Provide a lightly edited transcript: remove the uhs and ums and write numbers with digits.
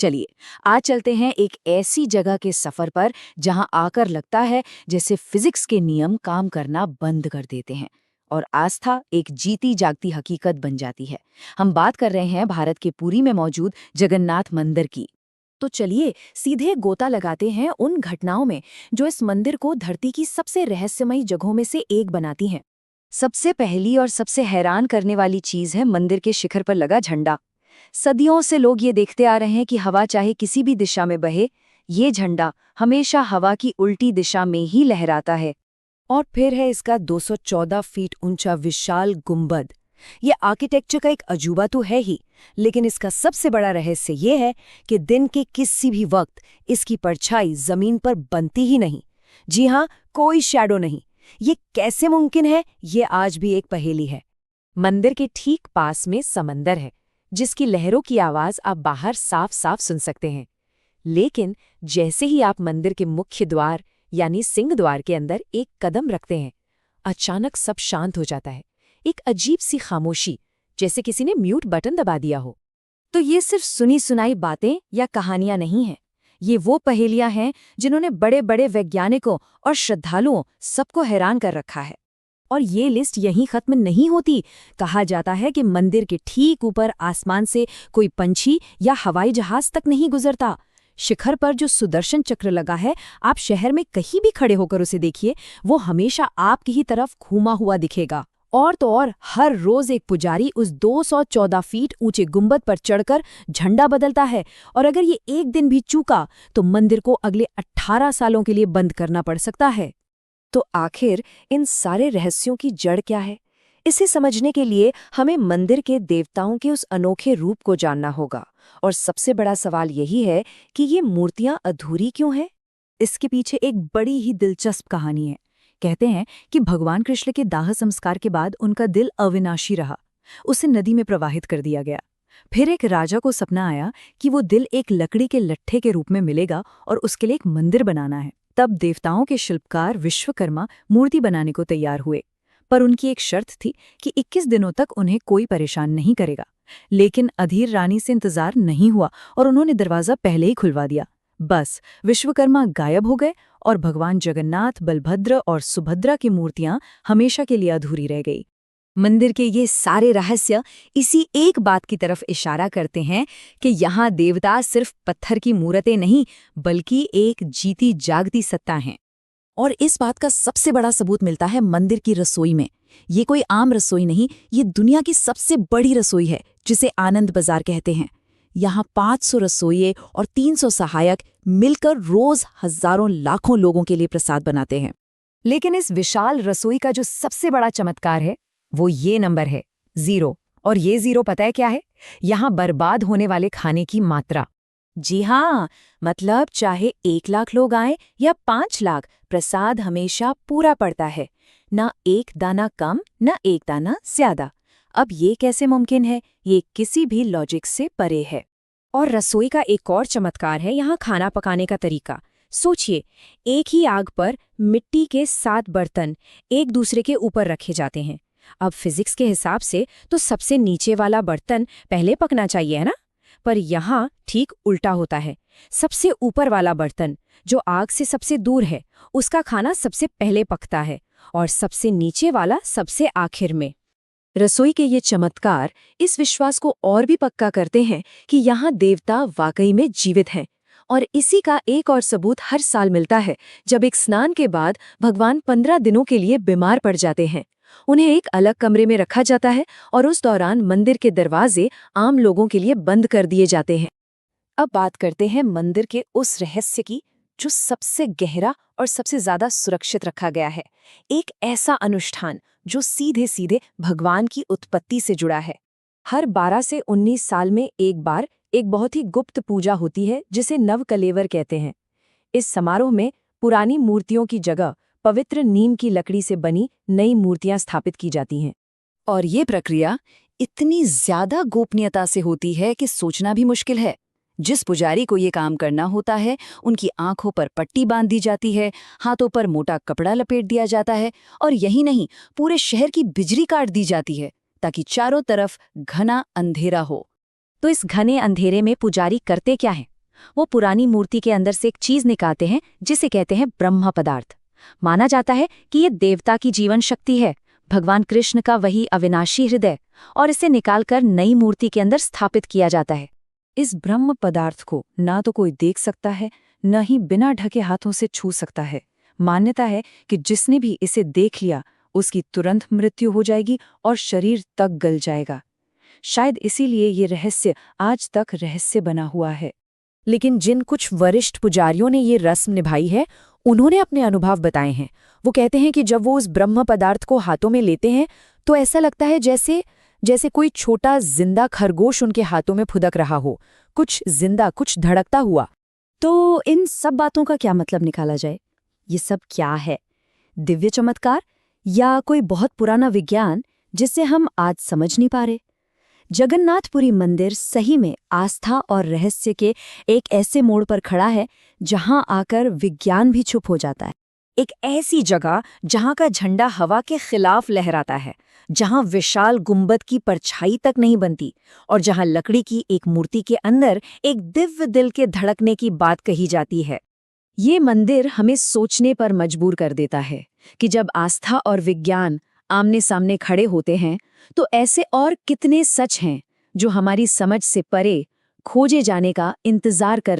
चलिए, आज चलते हैं एक ऐसी जगह के सफर पर जहां आकर लगता है जैसे फिजिक्स के नियम काम करना बंद कर देते हैं और आस्था एक जीती जागती हकीकत बन जाती है। हम बात कर रहे हैं भारत के पुरी में मौजूद जगन्नाथ मंदिर की। तो चलिए सीधे गोता लगाते हैं उन घटनाओं में जो इस मंदिर को धरती की सबसे रहस्यमयी जगहों में से एक बनाती हैं। सबसे पहली और सबसे हैरान करने वाली चीज है मंदिर के शिखर पर लगा झंडा। सदियों से लोग ये देखते आ रहे हैं कि हवा चाहे किसी भी दिशा में बहे, ये झंडा हमेशा हवा की उल्टी दिशा में ही लहराता है। और फिर है इसका 214 फीट ऊंचा विशाल गुंबद। ये आर्किटेक्चर का एक अजूबा तो है ही, लेकिन इसका सबसे बड़ा रहस्य ये है कि दिन के किसी भी वक्त इसकी परछाई जमीन पर बनती ही नहीं। जी हाँ, कोई शैडो नहीं। ये कैसे मुमकिन है, ये आज भी एक पहेली है। मंदिर के ठीक पास में समंदर है, जिसकी लहरों की आवाज आप बाहर साफ साफ सुन सकते हैं। लेकिन जैसे ही आप मंदिर के मुख्य द्वार यानी सिंह द्वार के अंदर एक कदम रखते हैं, अचानक सब शांत हो जाता है। एक अजीब सी खामोशी, जैसे किसी ने म्यूट बटन दबा दिया हो। तो ये सिर्फ सुनी सुनाई बातें या कहानियां नहीं हैं। ये वो पहेलियां हैं जिन्होंने बड़े बड़े वैज्ञानिकों और श्रद्धालुओं सबको हैरान कर रखा है। और ये लिस्ट यहीं खत्म नहीं होती। कहा जाता है कि मंदिर के ठीक ऊपर आसमान से कोई पंछी या हवाई जहाज तक नहीं गुजरता। शिखर पर जो सुदर्शन चक्र लगा है, आप शहर में कहीं भी खड़े होकर उसे देखिए, वो हमेशा आपकी ही तरफ घूमा हुआ दिखेगा। और तो और हर रोज एक पुजारी उस 214 फीट ऊंचे गुंबद पर चढ़कर झंडा बदलता है, और अगर ये एक दिन भी चूका तो मंदिर को अगले 18 सालों के लिए बंद करना पड़ सकता है। तो आखिर इन सारे रहस्यों की जड़ क्या है? इसे समझने के लिए हमें मंदिर के देवताओं के उस अनोखे रूप को जानना होगा। और सबसे बड़ा सवाल यही है कि ये मूर्तियां अधूरी क्यों हैं? इसके पीछे एक बड़ी ही दिलचस्प कहानी है। कहते हैं कि भगवान कृष्ण के दाह संस्कार के बाद उनका दिल अविनाशी रहा। उसे नदी में प्रवाहित कर दिया गया। फिर एक राजा को सपना आया कि वो दिल एक लकड़ी के लट्ठे के रूप में मिलेगा और उसके लिए एक मंदिर बनाना है। तब देवताओं के शिल्पकार विश्वकर्मा मूर्ति बनाने को तैयार हुए, पर उनकी एक शर्त थी कि 21 दिनों तक उन्हें कोई परेशान नहीं करेगा। लेकिन अधीर रानी से इंतजार नहीं हुआ और उन्होंने दरवाजा पहले ही खुलवा दिया। बस विश्वकर्मा गायब हो गए और भगवान जगन्नाथ, बलभद्र और सुभद्रा की मूर्तियां हमेशा के लिए अधूरी रह गई। मंदिर के ये सारे रहस्य इसी एक बात की तरफ इशारा करते हैं कि यहाँ देवता सिर्फ पत्थर की मूर्तें नहीं, बल्कि एक जीती जागती सत्ता हैं। और इस बात का सबसे बड़ा सबूत मिलता है मंदिर की रसोई में। ये कोई आम रसोई नहीं, ये दुनिया की सबसे बड़ी रसोई है, जिसे आनंद बाजार कहते हैं। यहाँ 500 रसोइये और 300 सहायक मिलकर रोज हजारों लाखों लोगों के लिए प्रसाद बनाते हैं। लेकिन इस विशाल रसोई का जो सबसे बड़ा चमत्कार है, वो ये नंबर है, 0। और ये 0 पता है क्या है? यहाँ बर्बाद होने वाले खाने की मात्रा। जी हाँ, मतलब चाहे 1 लाख लोग आए या 5 लाख, प्रसाद हमेशा पूरा पड़ता है। ना एक दाना कम, ना एक दाना ज्यादा। अब ये कैसे मुमकिन है? ये किसी भी लॉजिक से परे है। और रसोई का एक और चमत्कार है यहाँ खाना पकाने का तरीका। सोचिए, एक ही आग पर मिट्टी के 7 बर्तन एक दूसरे के ऊपर रखे जाते हैं। अब फिजिक्स के हिसाब से तो सबसे नीचे वाला बर्तन पहले पकना चाहिए, है ना? पर यहाँ ठीक उल्टा होता है। सबसे ऊपर वाला बर्तन, जो आग से सबसे दूर है, उसका खाना सबसे पहले पकता है, और सबसे नीचे वाला सबसे आखिर में। रसोई के ये चमत्कार इस विश्वास को और भी पक्का करते हैं कि यहाँ देवता वाकई में जीवित हैं। और इसी का एक और सबूत हर साल मिलता है, जब एक स्नान के बाद भगवान 15 दिनों के लिए बीमार पड़ जाते हैं। उन्हें एक अलग कमरे में रखा जाता है और उस दौरान मंदिर के दरवाजे आम लोगों के लिए बंद कर दिए जाते हैं। अब बात करते हैं मंदिर के उस रहस्य की जो सबसे गहरा और सबसे ज्यादा सुरक्षित रखा गया है। एक ऐसा अनुष्ठान जो सीधे सीधे भगवान की उत्पत्ति से जुड़ा है। हर 12 से 19 साल में एक बार एक बहुत ही गुप्त पूजा होती है, जिसे नवकलेवर कहते हैं। इस समारोह में पुरानी मूर्तियों की जगह पवित्र नीम की लकड़ी से बनी नई मूर्तियां स्थापित की जाती हैं। और ये प्रक्रिया इतनी ज्यादा गोपनीयता से होती है कि सोचना भी मुश्किल है। जिस पुजारी को ये काम करना होता है, उनकी आंखों पर पट्टी बांध दी जाती है, हाथों पर मोटा कपड़ा लपेट दिया जाता है, और यही नहीं, पूरे शहर की बिजली काट दी जाती है ताकि चारों तरफ घना अंधेरा हो। तो इस घने अंधेरे में पुजारी करते क्या है? वो पुरानी मूर्ति के अंदर से एक चीज निकालते हैं जिसे कहते हैं ब्रह्म पदार्थ। माना जाता है कि ये देवता की जीवन शक्ति है, भगवान कृष्ण का वही अविनाशी हृदय, और इसे निकालकर नई मूर्ति के अंदर स्थापित किया जाता है। इस ब्रह्म पदार्थ को ना तो कोई देख सकता है, न ही बिना ढके हाथों से छू सकता है। मान्यता है कि जिसने भी इसे देख लिया उसकी तुरंत मृत्यु हो जाएगी और शरीर तक गल जाएगा। शायद इसीलिए ये रहस्य आज तक रहस्य बना हुआ है। लेकिन जिन कुछ वरिष्ठ पुजारियों ने ये रस्म निभाई है, उन्होंने अपने अनुभव बताए हैं। वो कहते हैं कि जब वो उस ब्रह्म पदार्थ को हाथों में लेते हैं तो ऐसा लगता है जैसे कोई छोटा जिंदा खरगोश उनके हाथों में फुदक रहा हो, कुछ जिंदा, कुछ धड़कता हुआ। तो इन सब बातों का क्या मतलब निकाला जाए? ये सब क्या है? दिव्य चमत्कार या कोई बहुत पुराना विज्ञान जिसे हम आज समझ नहीं पा रहे? जगन्नाथपुरी मंदिर सही में आस्था और रहस्य के एक ऐसे मोड़ पर खड़ा है जहां आकर विज्ञान भी चुप हो जाता है। एक ऐसी जगह जहां का झंडा हवा के खिलाफ लहराता है, जहां विशाल गुंबद की परछाई तक नहीं बनती, और जहां लकड़ी की एक मूर्ति के अंदर एक दिव्य दिल के धड़कने की बात कही जाती है। ये मंदिर हमें सोचने पर मजबूर कर देता है कि जब आस्था और विज्ञान आमने सामने खड़े होते हैं तो ऐसे और कितने सच हैं जो हमारी समझ से परे खोजे जाने का इंतजार कर रहे हैं।